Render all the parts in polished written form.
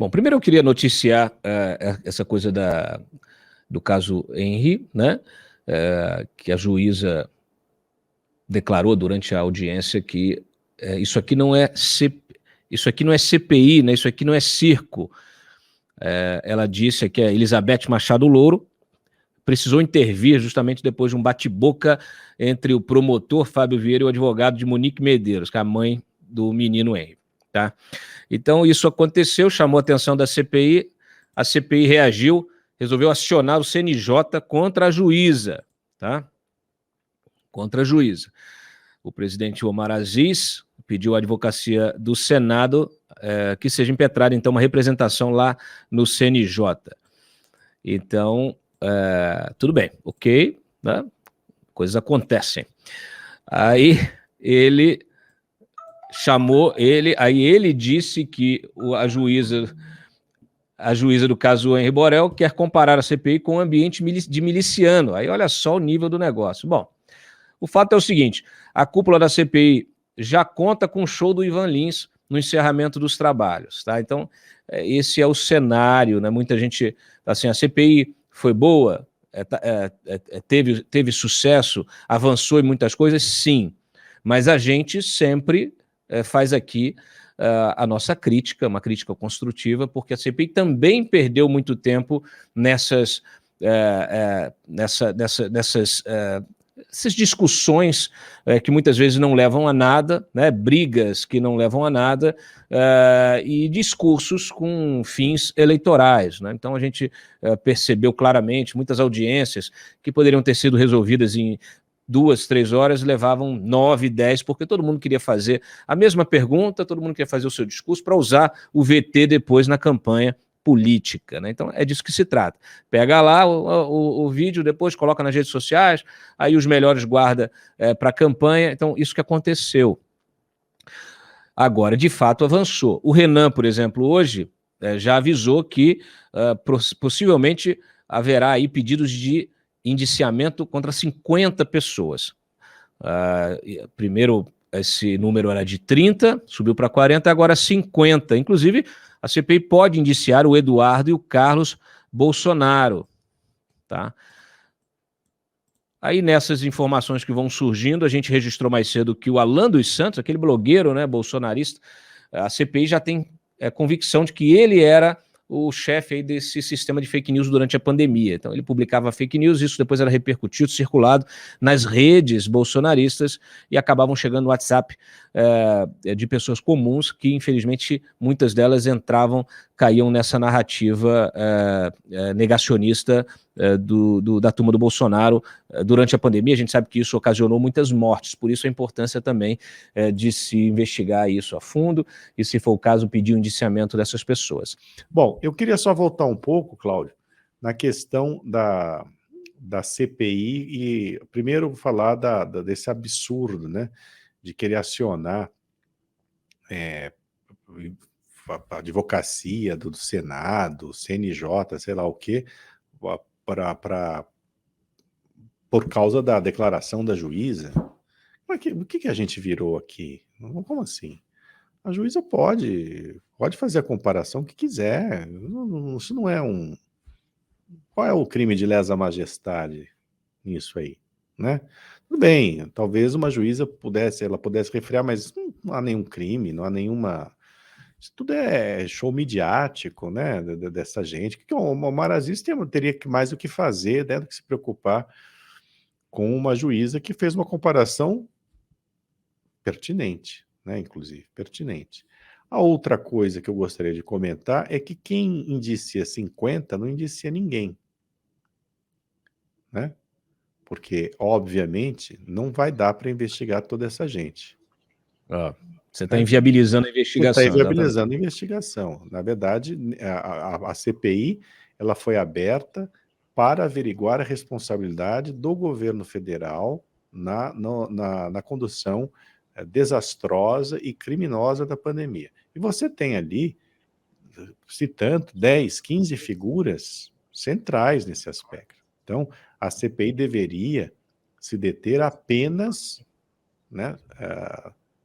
Bom, primeiro eu queria noticiar essa coisa do caso Henry, né? Que a juíza declarou durante a audiência que isso aqui não é CPI, né? Isso aqui não é circo. Ela disse que a Elizabeth Machado Louro precisou intervir justamente depois de um bate-boca entre o promotor Fábio Vieira e o advogado de Monique Medeiros, que é a mãe do menino Henry, tá? Então isso aconteceu, chamou a atenção da CPI, a CPI reagiu, resolveu acionar o CNJ contra a juíza, tá? Contra a juíza. O presidente Omar Aziz pediu à advocacia do Senado que seja impetrada, então, uma representação lá no CNJ. Então, tudo bem, ok, né? Coisas acontecem. Aí ele disse que a juíza do caso Henry Borel quer comparar a CPI com um ambiente de miliciano. Aí olha só o nível do negócio. Bom, o fato é o seguinte, a cúpula da CPI já conta com o show do Ivan Lins no encerramento dos trabalhos, tá? Então, esse é o cenário, né? Muita gente, assim, a CPI foi boa, teve sucesso, avançou em muitas coisas, sim, mas a gente sempre faz aqui a nossa crítica, uma crítica construtiva, porque a CPI também perdeu muito tempo nessas essas discussões que muitas vezes não levam a nada, né, brigas que não levam a nada, e discursos com fins eleitorais, né? Então a gente percebeu claramente muitas audiências que poderiam ter sido resolvidas em 2, 3 horas, levavam 9, 10, porque todo mundo queria fazer a mesma pergunta, todo mundo queria fazer o seu discurso para usar o VT depois na campanha política, né? Então é disso que se trata. Pega lá o vídeo, depois coloca nas redes sociais, aí os melhores guarda para a campanha. Então isso que aconteceu. Agora, de fato, avançou. O Renan, por exemplo, hoje já avisou que possivelmente haverá aí pedidos de indiciamento contra 50 pessoas. Primeiro esse número era de 30, subiu para 40, agora 50. Inclusive, a CPI pode indiciar o Eduardo e o Carlos Bolsonaro, tá? Aí, nessas informações que vão surgindo, a gente registrou mais cedo que o Alan dos Santos, aquele blogueiro, né, bolsonarista, a CPI já tem convicção de que ele era o chefe aí desse sistema de fake news durante a pandemia. Então ele publicava fake news, isso depois era repercutido, circulado nas redes bolsonaristas e acabavam chegando no WhatsApp de pessoas comuns que, infelizmente, muitas delas caíam nessa narrativa negacionista da turma do Bolsonaro durante a pandemia. A gente sabe que isso ocasionou muitas mortes, por isso a importância também de se investigar isso a fundo e, se for o caso, pedir o indiciamento dessas pessoas. Bom, eu queria só voltar um pouco, Cláudio, na questão da CPI e primeiro falar desse absurdo, né, de querer acionar a advocacia do Senado, CNJ, sei lá o quê, por causa da declaração da juíza. O que a gente virou aqui? Como assim? A juíza pode fazer a comparação que quiser. Isso não é um... Qual é o crime de lesa majestade nisso aí, né? Tudo bem, talvez uma juíza pudesse refrear, mas não há nenhum crime, não há nenhuma... Isso tudo é show midiático, né, dessa gente. Que o Omar Aziz teria mais o que fazer, né, do que se preocupar com uma juíza que fez uma comparação pertinente, né, inclusive, pertinente. A outra coisa que eu gostaria de comentar é que quem indicia 50 não indicia ninguém, né? Porque, obviamente, não vai dar para investigar toda essa gente. Você está inviabilizando a investigação. Você está inviabilizando a investigação. Na verdade, a CPI ela foi aberta para averiguar a responsabilidade do governo federal na condução desastrosa e criminosa da pandemia. E você tem ali, citando, 10, 15 figuras centrais nesse aspecto. Então, a CPI deveria se deter apenas, né,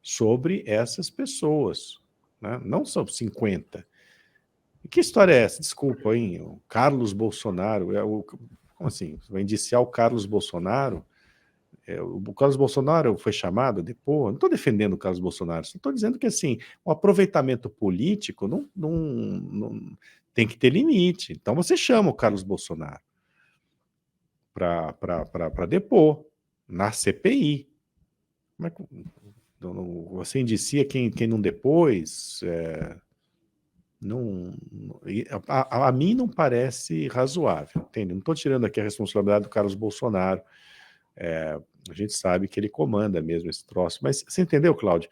sobre essas pessoas, né? Não são 50. Que história é essa? Desculpa, hein? O Carlos Bolsonaro, como assim? Vai indiciar o Carlos Bolsonaro? O Carlos Bolsonaro foi chamado a depor? Não estou defendendo o Carlos Bolsonaro, só estou dizendo que assim, o aproveitamento político não tem que ter limite. Então você chama o Carlos Bolsonaro para depor na CPI. Você indicia quem não depôs? A mim não parece razoável, entende? Não estou tirando aqui a responsabilidade do Carlos Bolsonaro, a gente sabe que ele comanda mesmo esse troço, mas você entendeu, Cláudio?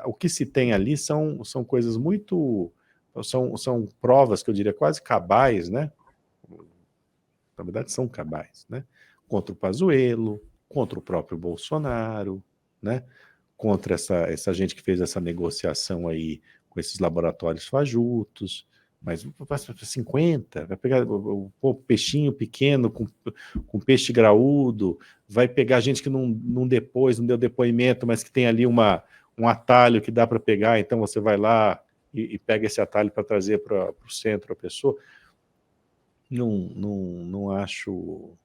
O que se tem ali são coisas muito... São provas que eu diria quase cabais, né? Na verdade são cabais, né? Contra o Pazuello, contra o próprio Bolsonaro, né? Contra essa gente que fez essa negociação aí com esses laboratórios fajutos, mas vai para 50, vai pegar o peixinho pequeno com peixe graúdo, vai pegar gente que não deu depoimento, mas que tem ali um atalho que dá para pegar, então você vai lá e pega esse atalho para trazer para o centro a pessoa. Não acho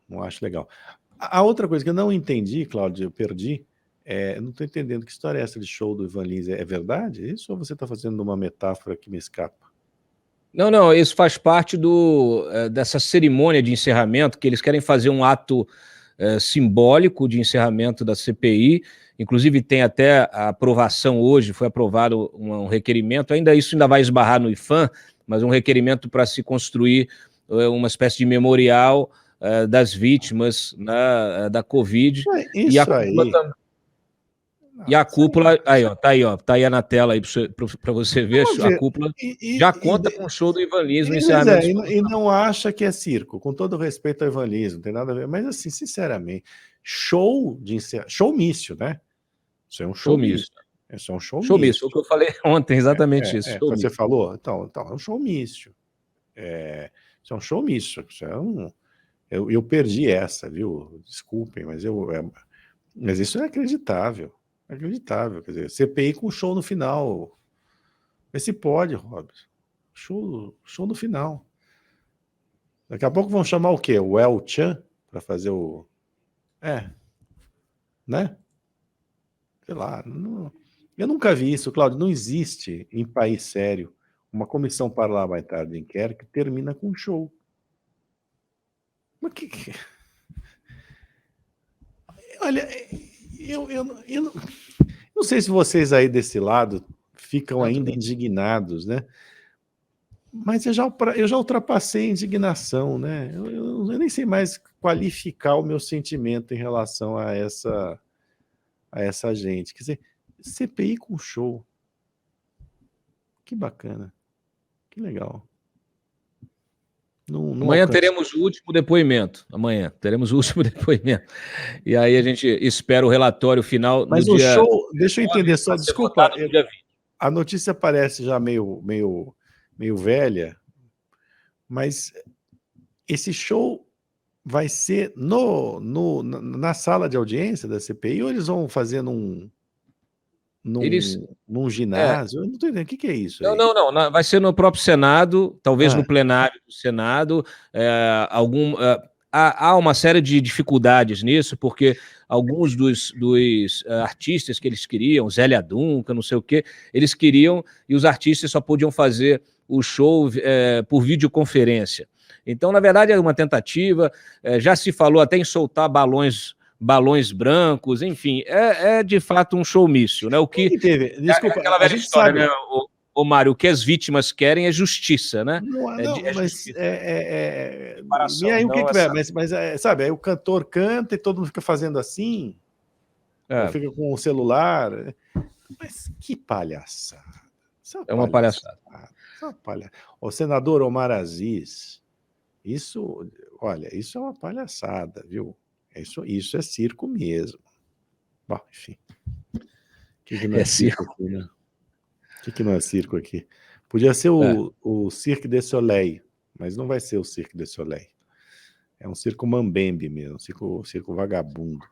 legal. A outra coisa que eu não entendi, Cláudio, eu perdi, eu não estou entendendo que história é essa de show do Ivan Lins. É verdade isso ou você está fazendo uma metáfora que me escapa? Não, isso faz parte dessa cerimônia de encerramento, que eles querem fazer um ato simbólico de encerramento da CPI, inclusive tem até a aprovação hoje, foi aprovado um requerimento, isso ainda vai esbarrar no IPHAN, mas um requerimento para se construir uma espécie de memorial das vítimas da Covid. Isso aí... E a cúpula, tá aí na tela aí para você ver, a cúpula já conta com o show do Ivan Lins no encerramento. E não acha que é circo, com todo respeito ao Ivan Lins, não tem nada a ver, mas assim, sinceramente, showmício, né? Isso é um showmício. Isso é um showmício. O que eu falei ontem, exatamente isso. Você falou? Então, é um showmício. Isso é um showmício. Eu perdi essa, viu? Desculpem, mas isso é inacreditável. Inacreditável, quer dizer, CPI com show no final. Mas se pode, Robson. Show no final. Daqui a pouco vão chamar o quê? O El Chan para fazer o... né? Sei lá. Eu nunca vi isso, Cláudio. Não existe em país sério uma comissão parlamentar de inquérito que termina com show. Mas que... Olha, eu não sei se vocês aí desse lado ficam ainda indignados, né? Mas eu já ultrapassei a indignação, né? Eu nem sei mais qualificar o meu sentimento em relação a essa gente. Quer dizer, CPI com show. Que bacana. Que legal. Amanhã teremos o último depoimento. E aí a gente espera o relatório final. Mas no dia... show, deixa eu entender só, desculpa, a notícia parece já meio velha, mas esse show vai ser na sala de audiência da CPI ou eles vão fazer num ginásio? Eu não estou entendendo. O que é isso aí? Não. Vai ser no próprio Senado, talvez no plenário do Senado. Há uma série de dificuldades nisso, porque alguns dos artistas que eles queriam, Zélia Duncan, não sei o quê, eles queriam, e os artistas só podiam fazer o show por videoconferência. Então, na verdade, é uma tentativa, já se falou até em soltar balões brancos, enfim, é de fato um showmício, né? O que teve? Desculpa, aquela velha história, né, o Mário, o que as vítimas querem é justiça, né? E aí, o que mas sabe, aí o cantor canta e todo mundo fica fazendo assim, ou fica com o celular, mas que palhaçada. É uma palhaçada. O senador Omar Aziz, olha, isso é uma palhaçada, viu? Isso é circo mesmo. Bom, enfim. Que não é circo aqui, né? O que não é circo aqui? Podia ser o Cirque du Soleil, mas não vai ser o Cirque du Soleil. É um circo mambembe mesmo, um circo vagabundo.